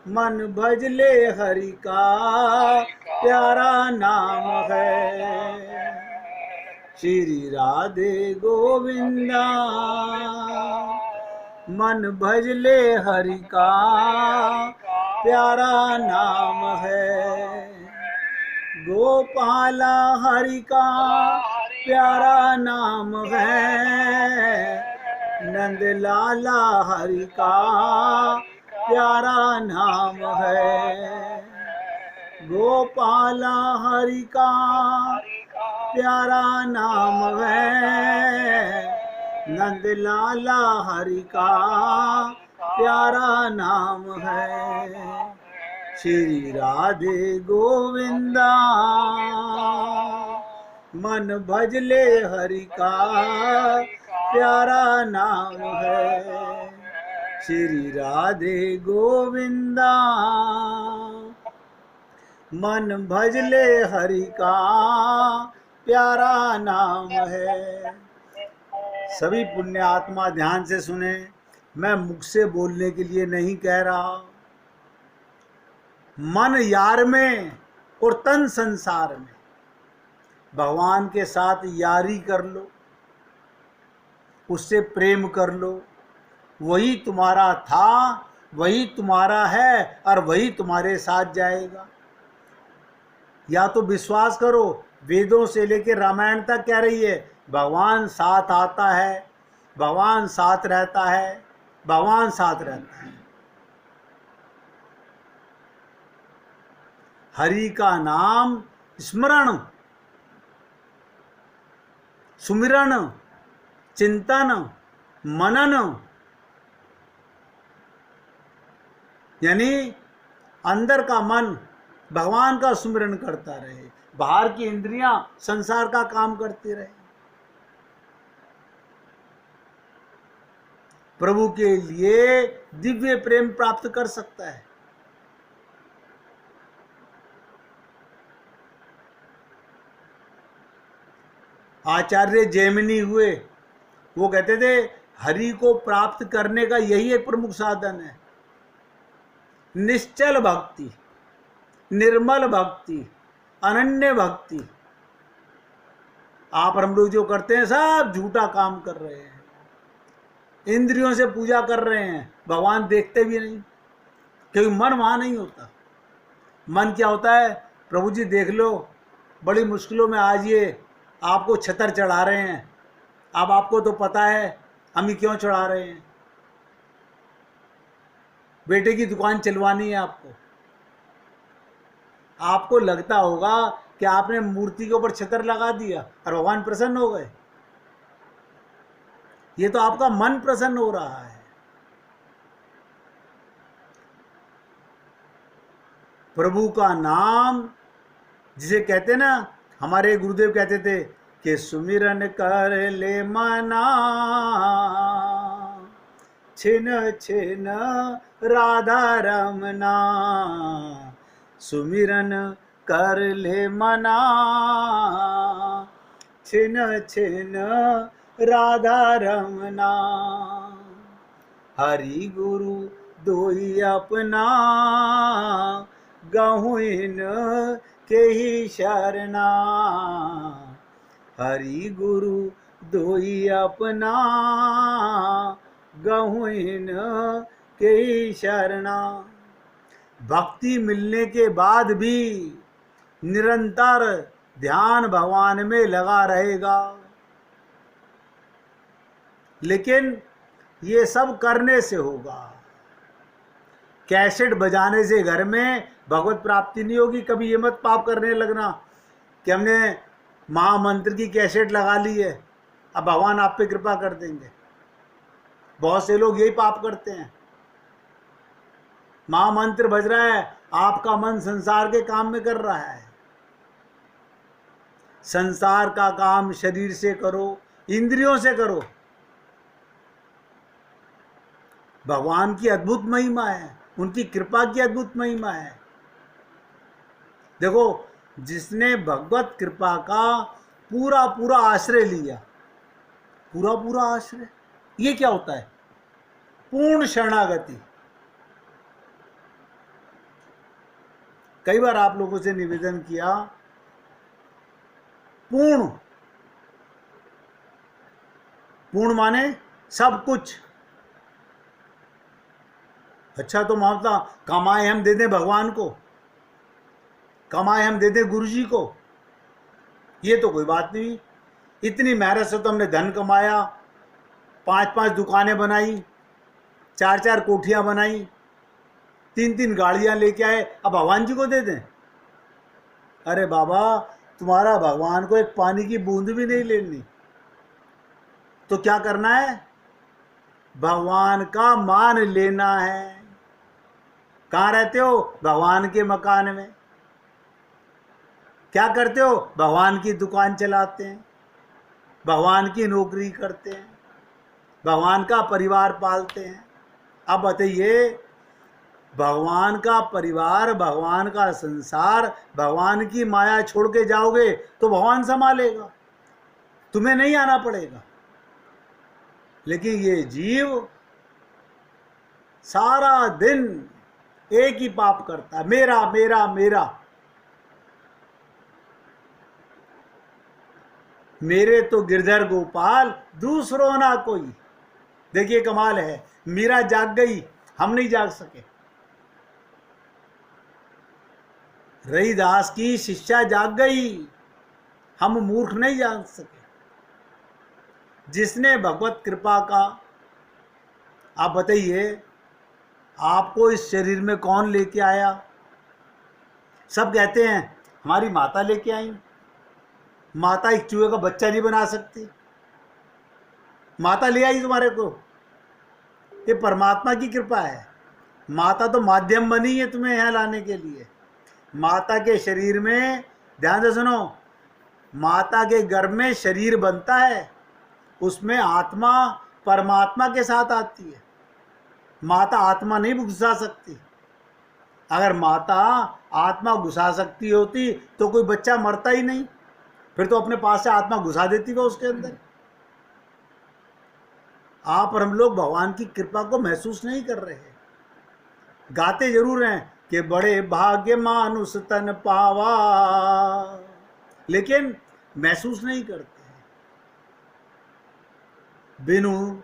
मन भज ले हरि का प्यारा नाम है। श्री राधे गोविंदा मन भज ले हरि का प्यारा नाम है। गोपाला हरि का प्यारा नाम है। नंद लाला हरि का प्यारा नाम है। गोपाला हरि का प्यारा नाम है। नंद लाला हरि का प्यारा नाम है। श्री राधे गोविंदा मन भज ले हरि का प्यारा नाम है। श्री राधे गोविंदा मन भज ले हरि का प्यारा नाम है। सभी पुण्य आत्मा ध्यान से सुने, मैं मुख से बोलने के लिए नहीं कह रहा। मन यार में और तन संसार में भगवान के साथ यारी कर लो, उससे प्रेम कर लो। वही तुम्हारा था, वही तुम्हारा है और वही तुम्हारे साथ जाएगा। या तो विश्वास करो, वेदों से लेकर रामायण तक कह रही है भगवान साथ आता है, भगवान साथ रहता है, भगवान साथ रहता है। हरि का नाम स्मरण, सुमिरन, चिंतन, मनन, यानी अंदर का मन भगवान का सुमिरन करता रहे, बाहर की इंद्रियां संसार का काम करती रहे। प्रभु के लिए दिव्य प्रेम प्राप्त कर सकता है। आचार्य जैमिनी हुए, वो कहते थे हरि को प्राप्त करने का यही एक प्रमुख साधन है। निश्चल भक्ति, निर्मल भक्ति, अनन्य भक्ति। आप और हम लोग जो करते हैं सब झूठा काम कर रहे हैं। इंद्रियों से पूजा कर रहे हैं, भगवान देखते भी नहीं, क्योंकि मन वहां नहीं होता। मन क्या होता है, प्रभु जी देख लो, बड़ी मुश्किलों में आज ये आपको छतर चढ़ा रहे हैं। अब आपको तो पता है हम ही क्यों चढ़ा रहे हैं। बेटे की दुकान चलवानी है आपको, आपको लगता होगा कि आपने मूर्ति के ऊपर छतर लगा दिया और भगवान प्रसन्न हो गए। ये तो आपका मन प्रसन्न हो रहा है। प्रभु का नाम जिसे कहते ना, हमारे गुरुदेव कहते थे कि सुमिरन कर ले मना, छिन छिन राधा रमना। सुमिरन कर ले मना, छिन छिन राधा रमना। हरि गुरु दोई अपना, गहुइन के ही शरणा। हरि गुरु दोई अपना, गहुइन के ही शरणा। भक्ति मिलने के बाद भी निरंतर ध्यान भगवान में लगा रहेगा, लेकिन ये सब करने से होगा। कैसेट बजाने से घर में भगवत प्राप्ति नहीं होगी। कभी ये मत पाप करने लगना कि हमने महामंत्र की कैसेट लगा ली है, अब भगवान आप पे कृपा कर देंगे। बहुत से लोग यही पाप करते हैं। महामंत्र बज रहा है, आपका मन संसार के काम में कर रहा है। संसार का काम शरीर से करो, इंद्रियों से करो। भगवान की अद्भुत महिमा है, उनकी कृपा की अद्भुत महिमा है। देखो, जिसने भगवत कृपा का पूरा पूरा आश्रय लिया, पूरा पूरा आश्रय, ये क्या होता है? पूर्ण शरणागति। कई बार आप लोगों से निवेदन किया, पूर्ण, पूर्ण माने सब कुछ। अच्छा तो मामला कमाए हम दे दें भगवान को, कमाए हम दे दें गुरु जी को, ये तो कोई बात नहीं। इतनी मेहनत से तो हमने धन कमाया, 5-5 दुकानें बनाई, 4-4 कोठियां बनाई, 3-3 गाड़ियां लेके आए, अब भगवान जी को दे दें? अरे बाबा, तुम्हारा भगवान को एक पानी की बूंद भी नहीं लेनी, तो क्या करना है? भगवान का मान लेना है। कहाँ रहते हो? भगवान के मकान में। क्या करते हो? भगवान की दुकान चलाते हैं, भगवान की नौकरी करते हैं, भगवान का परिवार पालते हैं। अब बताइए, भगवान का परिवार, भगवान का संसार, भगवान की माया छोड़ के जाओगे तो भगवान संभालेगा, तुम्हें नहीं आना पड़ेगा। लेकिन ये जीव सारा दिन एक ही पाप करता है, मेरा मेरा मेरा। मेरे तो गिरधर गोपाल, दूसरों ना कोई। देखिए कमाल है, मीरा जाग गई, हम नहीं जाग सके। रहीदास की शिष्या जाग गई, हम मूर्ख नहीं जाग सके। जिसने भगवत कृपा का, आप बताइए, आपको इस शरीर में कौन लेके आया? सब कहते हैं हमारी माता लेके आई। माता एक चूहे का बच्चा नहीं बना सकती, माता ले आई तुम्हारे को, ये परमात्मा की कृपा है। माता तो माध्यम बनी है तुम्हें यहाँ लाने के लिए। माता के शरीर में, ध्यान से सुनो, माता के गर्भ में शरीर बनता है, उसमें आत्मा परमात्मा के साथ आती है। माता आत्मा नहीं घुसा सकती। अगर माता आत्मा घुसा सकती होती तो कोई बच्चा मरता ही नहीं, फिर तो अपने पास से आत्मा घुसा देती वो उसके अंदर। आप और हम लोग भगवान की कृपा को महसूस नहीं कर रहे हैं। गाते जरूर हैं कि बड़े भाग्य मानुष तन पावा, लेकिन महसूस नहीं करते हैं। बिनु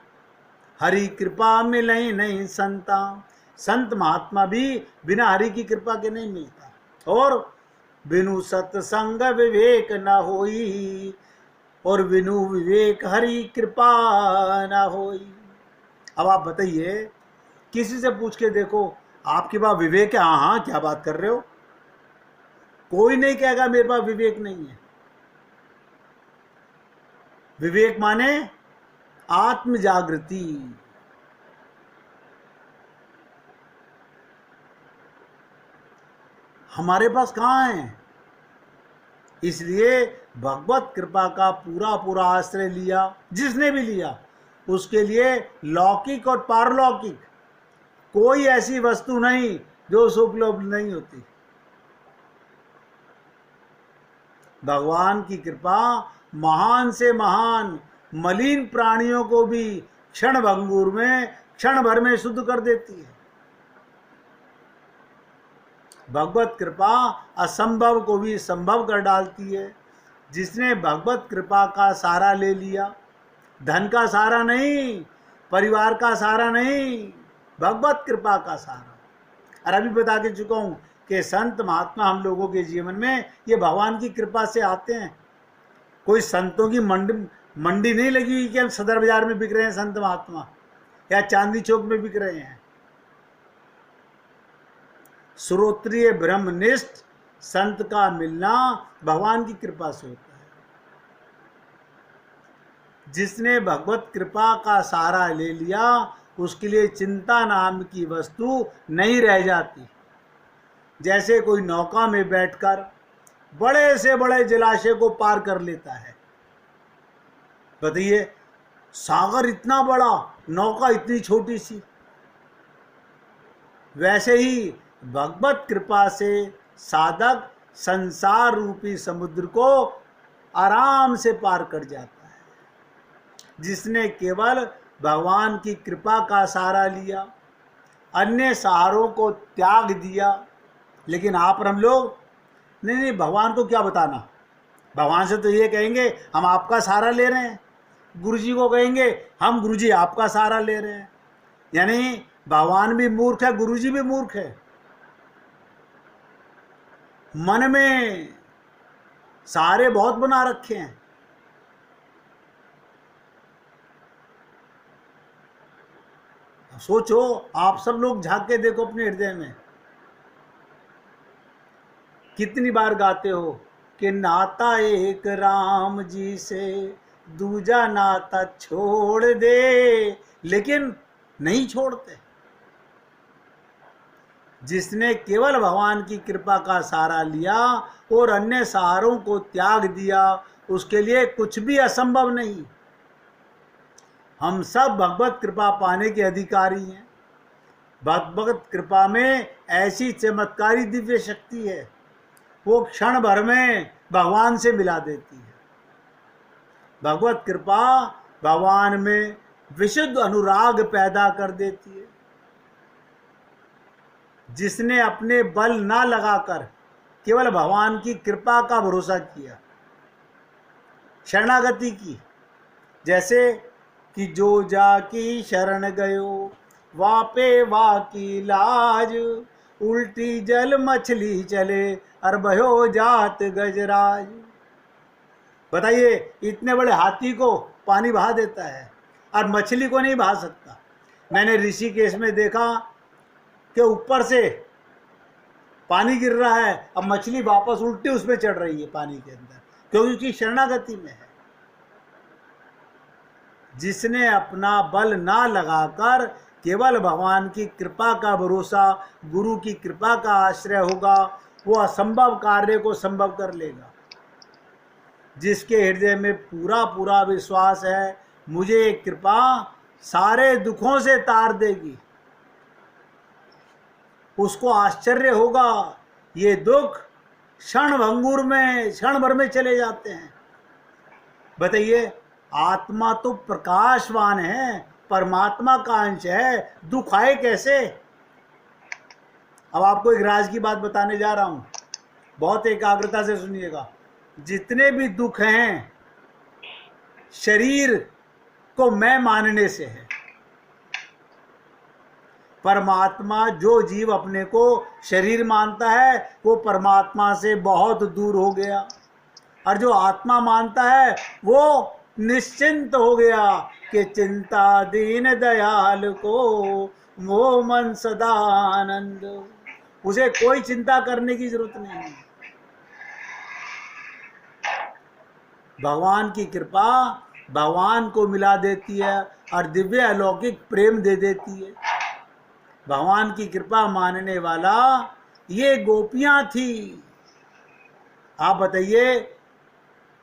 हरि कृपा मिले नहीं संता, संत महात्मा भी बिना हरि की कृपा के नहीं मिलता। और बिनु सत्संग विवेक न होई, और बिनु विवेक हरि कृपा न होई। अब आप बताइए, किसी से पूछ के देखो, आपके पास विवेक है? हाँ हाँ, क्या बात कर रहे हो? कोई नहीं कहेगा मेरे पास विवेक नहीं है। विवेक माने आत्म जागृति। हमारे पास कहाँ है? इसलिए भगवत कृपा का पूरा पूरा आश्रय लिया। जिसने भी लिया उसके लिए लौकिक और पारलौकिक कोई ऐसी वस्तु नहीं जो उपलब्ध नहीं होती। भगवान की कृपा महान से महान मलिन प्राणियों को भी क्षण भंगुर में, क्षण भर में शुद्ध कर देती है। भगवत कृपा असंभव को भी संभव कर डालती है। जिसने भगवत कृपा का सहारा ले लिया, धन का सहारा नहीं, परिवार का सहारा नहीं, भगवत कृपा का सहारा। और अभी बता के चुका हूं कि संत महात्मा हम लोगों के जीवन में ये भगवान की कृपा से आते हैं। कोई संतों की मंडी नहीं लगी हुई कि हम सदर बाजार में बिक रहे हैं संत महात्मा, या चांदी चौक में बिक रहे हैं। श्रोत्रिय ब्रह्मनिष्ठ संत का मिलना भगवान की कृपा से होता है। जिसने भगवत कृपा का सहारा ले लिया उसके लिए चिंता नाम की वस्तु नहीं रह जाती। जैसे कोई नौका में बैठकर बड़े से बड़े जलाशय को पार कर लेता है। बताइए, सागर इतना बड़ा, नौका इतनी छोटी सी। वैसे ही भगवत कृपा से साधक संसार रूपी समुद्र को आराम से पार कर जाता है। जिसने केवल भगवान की कृपा का सहारा लिया, अन्य सहारों को त्याग दिया, लेकिन आप और हम लोग नहीं नहीं, भगवान को क्या बताना, भगवान से तो ये कहेंगे हम आपका सहारा ले रहे हैं, गुरु जी को कहेंगे हम गुरु जी आपका सहारा ले रहे हैं। यानी भगवान भी मूर्ख है, गुरु जी भी मूर्ख है। मन में सहारे बहुत बना रखे हैं। सोचो, आप सब लोग झांक के देखो अपने हृदय में, कितनी बार गाते हो कि नाता एक राम जी से दूजा नाता छोड़ दे, लेकिन नहीं छोड़ते। जिसने केवल भगवान की कृपा का सहारा लिया और अन्य सहारों को त्याग दिया, उसके लिए कुछ भी असंभव नहीं। हम सब भगवत कृपा पाने के अधिकारी हैं। भगवत कृपा में ऐसी चमत्कारी दिव्य शक्ति है, वो क्षण भर में भगवान से मिला देती है। भगवत कृपा भगवान में विशुद्ध अनुराग पैदा कर देती है। जिसने अपने बल ना लगाकर केवल भगवान की कृपा का भरोसा किया, शरणागति की, जैसे कि जो जाकी शरण गयो वापे वाकी लाज, उल्टी जल मछली चले और भयो जात गजराज। बताइए, इतने बड़े हाथी को पानी बहा देता है और मछली को नहीं बहा सकता। मैंने ऋषिकेश में देखा कि ऊपर से पानी गिर रहा है, अब मछली वापस उल्टी उसमें चढ़ रही है पानी के अंदर, क्योंकि उसकी शरणागति में है। जिसने अपना बल ना लगाकर केवल भगवान की कृपा का भरोसा, गुरु की कृपा का आश्रय होगा, वो असंभव कार्य को संभव कर लेगा। जिसके हृदय में पूरा पूरा विश्वास है मुझे कृपा सारे दुखों से तार देगी, उसको आश्चर्य होगा ये दुख क्षण भर में चले जाते हैं। बताइए, आत्मा तो प्रकाशवान है, परमात्मा का अंश है, दुख आए कैसे? अब आपको एक राज की बात बताने जा रहा हूं, बहुत एकाग्रता से सुनिएगा। जितने भी दुख हैं शरीर को मैं मानने से है। परमात्मा, जो जीव अपने को शरीर मानता है वो परमात्मा से बहुत दूर हो गया, और जो आत्मा मानता है वो निश्चिंत हो गया कि चिंता दीन दयाल को मोह मन सदा आनंद। उसे कोई चिंता करने की जरूरत नहीं है। भगवान की कृपा भगवान को मिला देती है और दिव्य अलौकिक प्रेम दे देती है। भगवान की कृपा मानने वाला ये गोपियां थी। आप बताइए,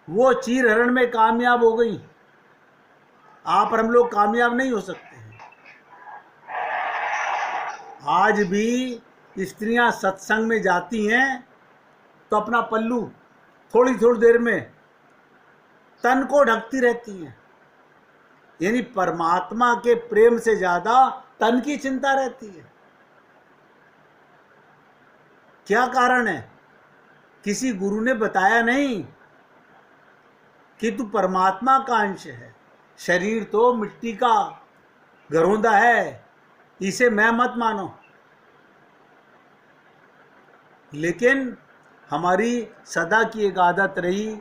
वो चीर हरण में कामयाब हो गई, आप और हम लोग कामयाब नहीं हो सकते हैं। आज भी स्त्रियां सत्संग में जाती हैं तो अपना पल्लू थोड़ी थोड़ी देर में तन को ढकती रहती हैं, यानी परमात्मा के प्रेम से ज्यादा तन की चिंता रहती है। क्या कारण है? किसी गुरु ने बताया नहीं कि तू परमात्मा का अंश है। शरीर तो मिट्टी का घरौंदा है, इसे मैं मत मानो। लेकिन हमारी सदा की एक आदत रही,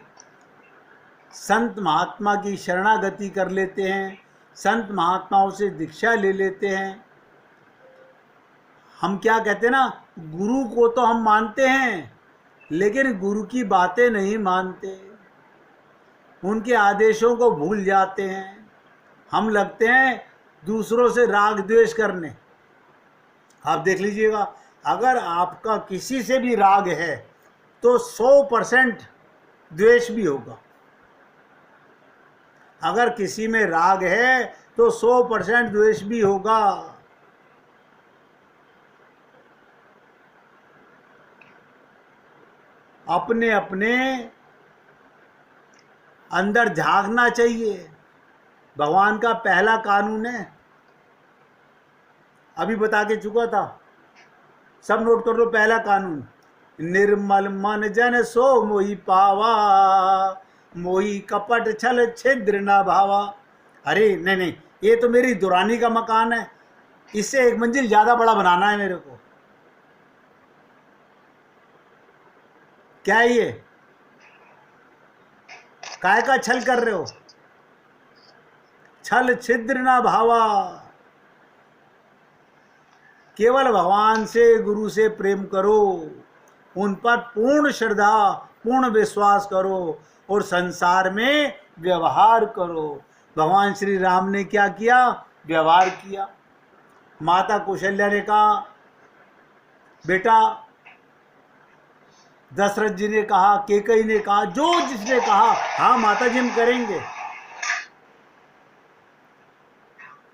संत महात्मा की शरणागति कर लेते हैं, संत महात्माओं से दीक्षा ले लेते हैं। हम क्या कहते हैं ना, गुरु को तो हम मानते हैं लेकिन गुरु की बातें नहीं मानते, उनके आदेशों को भूल जाते हैं। हम लगते हैं दूसरों से राग द्वेष करने। आप देख लीजिएगा, अगर आपका किसी से भी राग है तो 100% द्वेष भी होगा। अगर किसी में राग है तो 100% द्वेष भी होगा। अपने अपने अंदर झांकना चाहिए। भगवान का पहला कानून है, अभी बता के चुका था, सब नोट कर लो। पहला कानून, निर्मल मन जन सो मोहि पावा, मोहि कपट छल छिद्र न भावा। अरे नहीं नहीं, ये तो मेरी दुरानी का मकान है, इससे एक मंजिल ज्यादा बड़ा बनाना है मेरे को। क्या है ये? काय का छल कर रहे हो? छल छिद्र ना भावा। केवल भगवान से, गुरु से प्रेम करो, उन पर पूर्ण श्रद्धा, पूर्ण विश्वास करो और संसार में व्यवहार करो। भगवान श्री राम ने क्या किया? व्यवहार किया। माता कौशल्या ने कहा, बेटा, दशरथ जी ने कहा, कैकेयी ने कहा, जो जिसने कहा, हाँ माता जी हम करेंगे।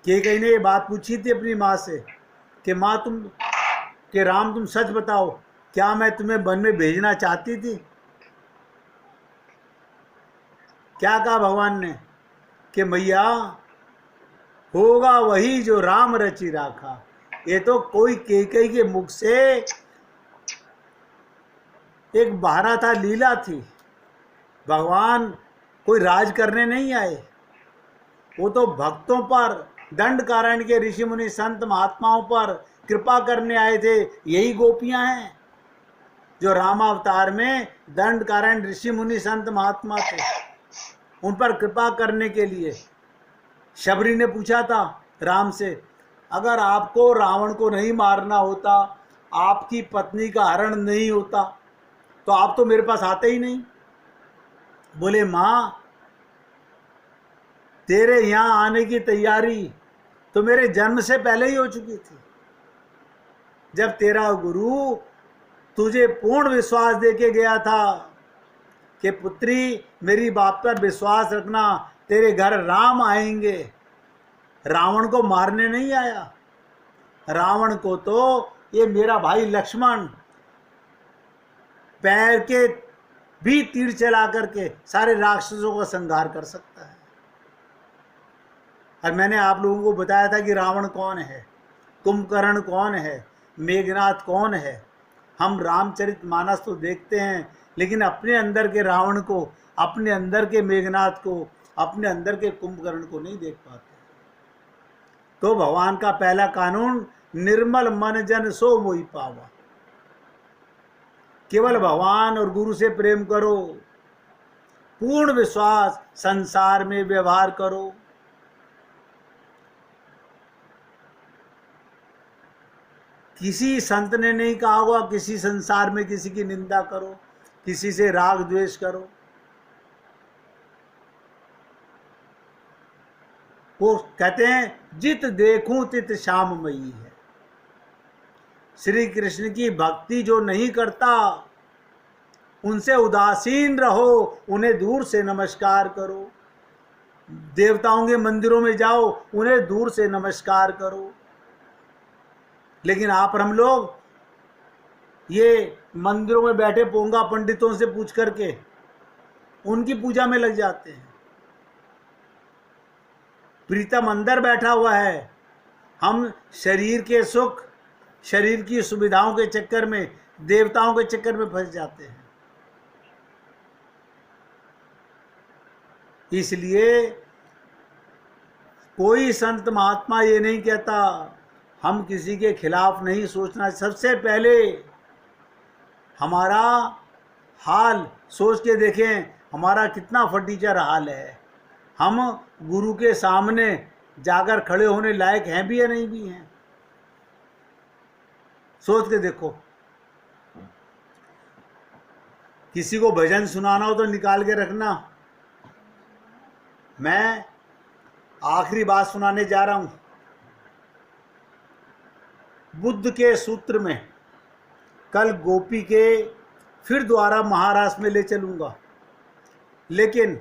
कैकेयी ने ये बात पूछी थी अपनी माँ से कि माँ कि राम तुम सच बताओ, क्या मैं तुम्हें वन में भेजना चाहती थी? क्या कहा भगवान ने कि मैया, होगा वही जो राम रचि राखा। ये तो कोई कैकेयी के मुख से एक बहाना था, लीला थी। भगवान कोई राज करने नहीं आए, वो तो भक्तों पर, दंडकारण्य के ऋषि मुनि संत महात्माओं पर कृपा करने आए थे। यही गोपियां हैं जो रामावतार में दंडकारण्य ऋषि मुनि संत महात्मा थे, उन पर कृपा करने के लिए। शबरी ने पूछा था राम से, अगर आपको रावण को नहीं मारना होता, आपकी पत्नी का हरण नहीं होता, तो आप तो मेरे पास आते ही नहीं। बोले माँ, तेरे यहाँ आने की तैयारी तो मेरे जन्म से पहले ही हो चुकी थी। जब तेरा गुरु तुझे पूर्ण विश्वास देके गया था कि पुत्री मेरी बात पर विश्वास रखना, तेरे घर राम आएंगे। रावण को मारने नहीं आया, रावण को तो ये मेरा भाई लक्ष्मण पैर के भी तीर चला करके सारे राक्षसों का संहार कर सकता है। और मैंने आप लोगों को बताया था कि रावण कौन है, कुंभकर्ण कौन है, मेघनाथ कौन है। हम रामचरितमानस तो देखते हैं, लेकिन अपने अंदर के रावण को, अपने अंदर के मेघनाथ को, अपने अंदर के कुंभकर्ण को नहीं देख पाते। तो भगवान का पहला कानून, निर्मल मन जन सो मोहि पावा। केवल भगवान और गुरु से प्रेम करो, पूर्ण विश्वास, संसार में व्यवहार करो। किसी संत ने नहीं कहा होगा किसी संसार में किसी की निंदा करो, किसी से राग द्वेष करो। वो कहते हैं जित देखूं तित श्याममयी है। श्री कृष्ण की भक्ति जो नहीं करता, उनसे उदासीन रहो, उन्हें दूर से नमस्कार करो। देवताओं के मंदिरों में जाओ, उन्हें दूर से नमस्कार करो। लेकिन आप और हम लोग ये मंदिरों में बैठे पोंगा पंडितों से पूछ करके उनकी पूजा में लग जाते हैं। प्रीतम अंदर बैठा हुआ है, हम शरीर के सुख, शरीर की सुविधाओं के चक्कर में, देवताओं के चक्कर में फंस जाते हैं। इसलिए कोई संत महात्मा ये नहीं कहता, हम किसी के खिलाफ नहीं सोचना। सबसे पहले हमारा हाल सोच के देखें, हमारा कितना फटीचर हाल है। हम गुरु के सामने जाकर खड़े होने लायक हैं भी या नहीं भी हैं, सोच के देखो। किसी को भजन सुनाना हो तो निकाल के रखना। मैं आखिरी बात सुनाने जा रहा हूं। बुद्ध के सूत्र में कल गोपी के फिर द्वारा महाराष्ट्र में ले चलूंगा, लेकिन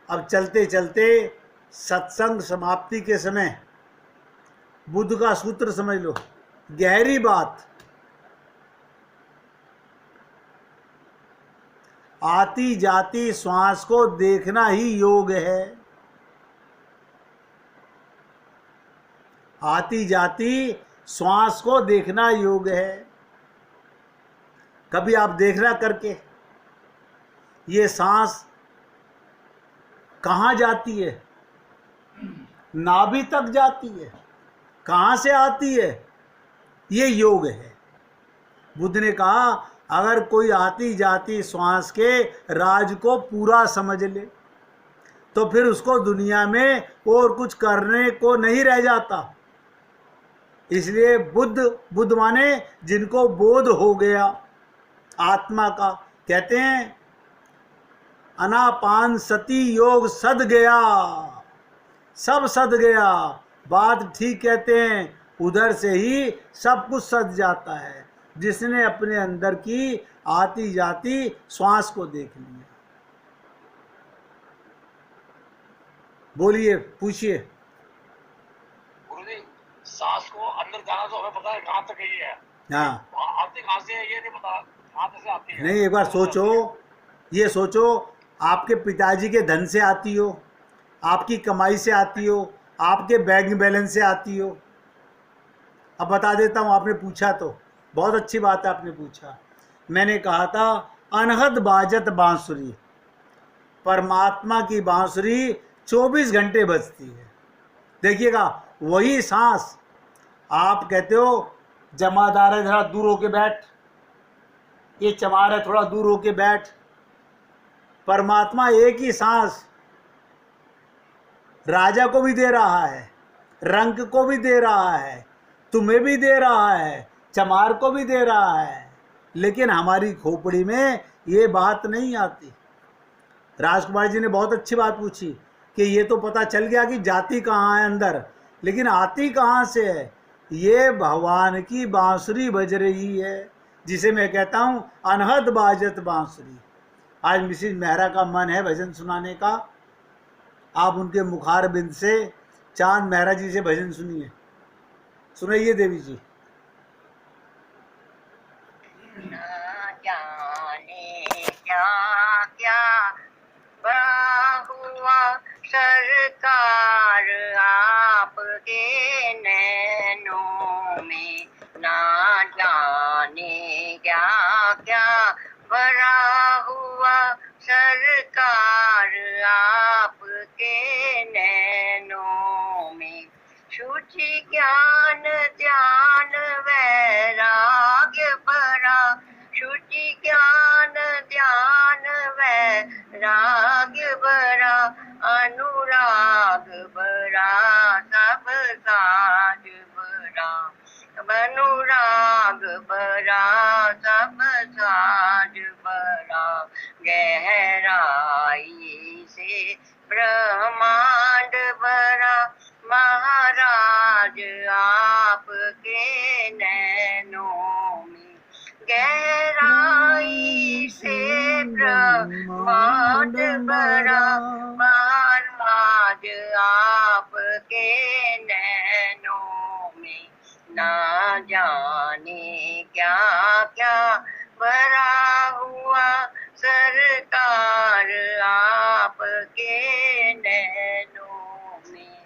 अब चलते चलते सत्संग समाप्ति के समय बुद्ध का सूत्र समझ लो, गहरी बात। आती जाती श्वास को देखना ही योग है। आती जाती श्वास को देखना योग है। कभी आप देखना करके ये सांस कहाँ जाती है? नाभि तक जाती है। कहाँ से आती है? ये योग है। बुद्ध ने कहा अगर कोई आती जाती श्वास के राज को पूरा समझ ले तो फिर उसको दुनिया में और कुछ करने को नहीं रह जाता। इसलिए बुद्ध माने जिनको बोध हो गया आत्मा का, कहते हैं अनापान सती योग सद गया, सब सद गया। बात ठीक कहते हैं, उधर से ही सब कुछ सद जाता है जिसने अपने अंदर की आती जाती श्वास को देख लिया। बोलिए, पूछिए। गुरुजी, सांस को अंदर जाना तो हमें पता है कहाँ तक ही है, हाँ, आती कहाँ से है ये नहीं पता, कहाँ से आती है। नहीं, एक बार सोचो, ये सोचो आपके पिताजी के धन से आती हो, आपकी कमाई से आती हो, आपके बैंक बैलेंस से आती हो। अब बता देता हूँ, आपने पूछा तो बहुत अच्छी बात है आपने पूछा। मैंने कहा था अनहद बाजत बांसुरी, परमात्मा की बांसुरी 24 घंटे बजती है। देखिएगा वही सांस, आप कहते हो जमादार है थोड़ा दूर होके बैठ, ये चमार है थोड़ा दूर होके बैठ, परमात्मा एक ही सांस राजा को भी दे रहा है, रंक को भी दे रहा है, तुम्हें भी दे रहा है, चमार को भी दे रहा है, लेकिन हमारी खोपड़ी में ये बात नहीं आती। राजकुमार जी ने बहुत अच्छी बात पूछी कि ये तो पता चल गया कि जाती कहाँ है अंदर, लेकिन आती कहाँ से है? ये भगवान की बांसुरी बज रही है, जिसे मैं कहता हूँ अनहद बाजत बांसुरी। आज मिसिज मेहरा का मन है भजन सुनाने का, आप उनके मुखार बिंद से चांद मेहरा जी से भजन सुनिए। सुनाइए देवी जी। ना जाने क्या क्या बड़ा हुआ सरकार आपके नैनों में, ना जाने क्या क्या बड़ा हुआ सरकार आपके नैनों में। शुचि ज्ञान ध्यान वैराग्य भरा, शुचि ज्ञान ध्यान वैराग्य भरा, अनुराग भरा सब साज भरा, अनुराग भरा सब साज भरा। गहराई से ब्रह्मांड भरा, महाराज आपके नैनों में। गहराई से ब्रह्मांड भरा, महाराज आपके नैनों में। ना जाने क्या क्या भरा हुआ सरकार आपके नैनों में।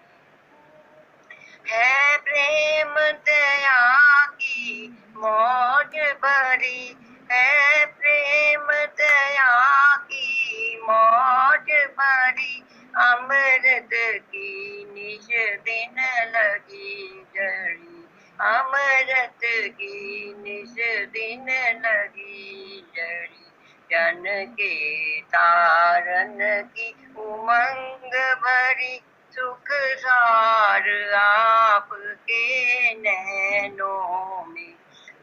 है प्रेम दया की मौज भरी, है प्रेम दया की मौज भरी, अमृत की निज दिन लगी जड़ी, अमृत की निज दिन लगी जड़ी। जन के तारन की उमंग भरी, सुख सार आपके नैनों में।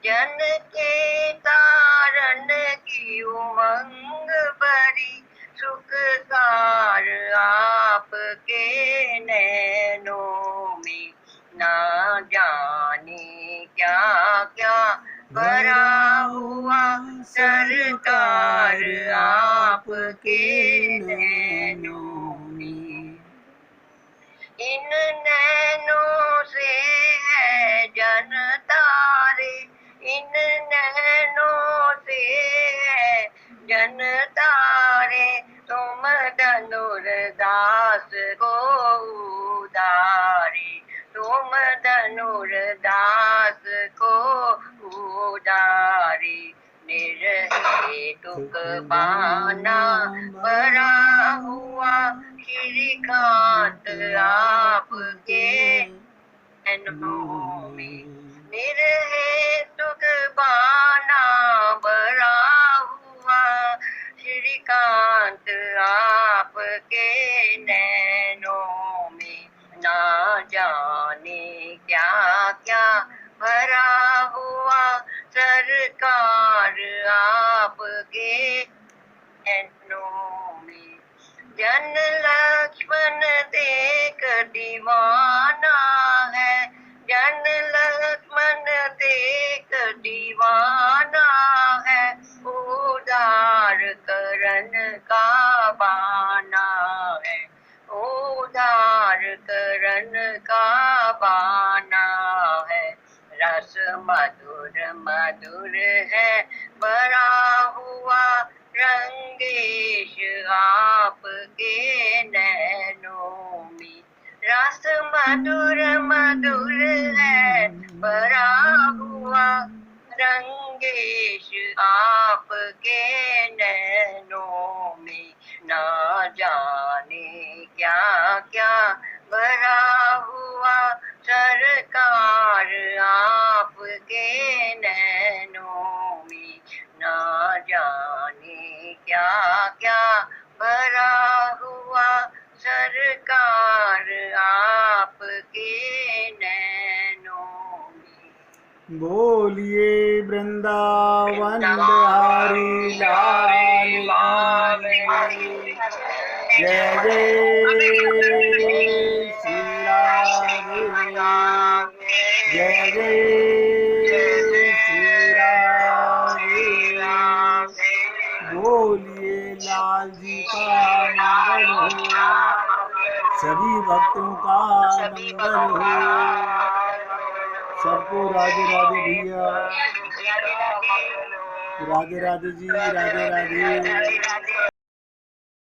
जन के तारन की उमंग भरी, सुख सार आपके नैनों में। ना जाने क्या क्या भरा हुआ सरकार आपके नैनों में। इन नैनों से है जन तारे, इन नैनों से है जन तारे, तुम धनुर्दास को उदारे, तुम धनुर्दास को उदारी निर्हेतुक बाना भरा हुआ श्रीकांत आपके नैनों में निर्हेतुक बाना भरा हुआ श्रीकांत आपके नैनों में ना जाने क्या क्या भरा हुआ सरकार आपके नैनों में जन लक्ष्मण देख दीवाना है जन लक्ष्मण देख दीवाना है उदार करण का बाना है उदार करण का बाना है रस मधुर मधुर है भरा हुआ रंगेश आपके नैनों में रस मधुर मधुर है भरा हुआ रंगेश आपके नैनों में ना जाने क्या क्या भरा हुआ सरकार आपके नैनों में ना जाने क्या क्या भरा हुआ सरकार आपके नैनों में। बोलिए वृंदावन बिहारी लाल की जय जय श्री राधे जय जय श्री राधे बोलिए लाल जी का मंगल हो सभी भक्तों का मंगल हो सबको राधे राधे भैया राधे राधे जी राधे राधे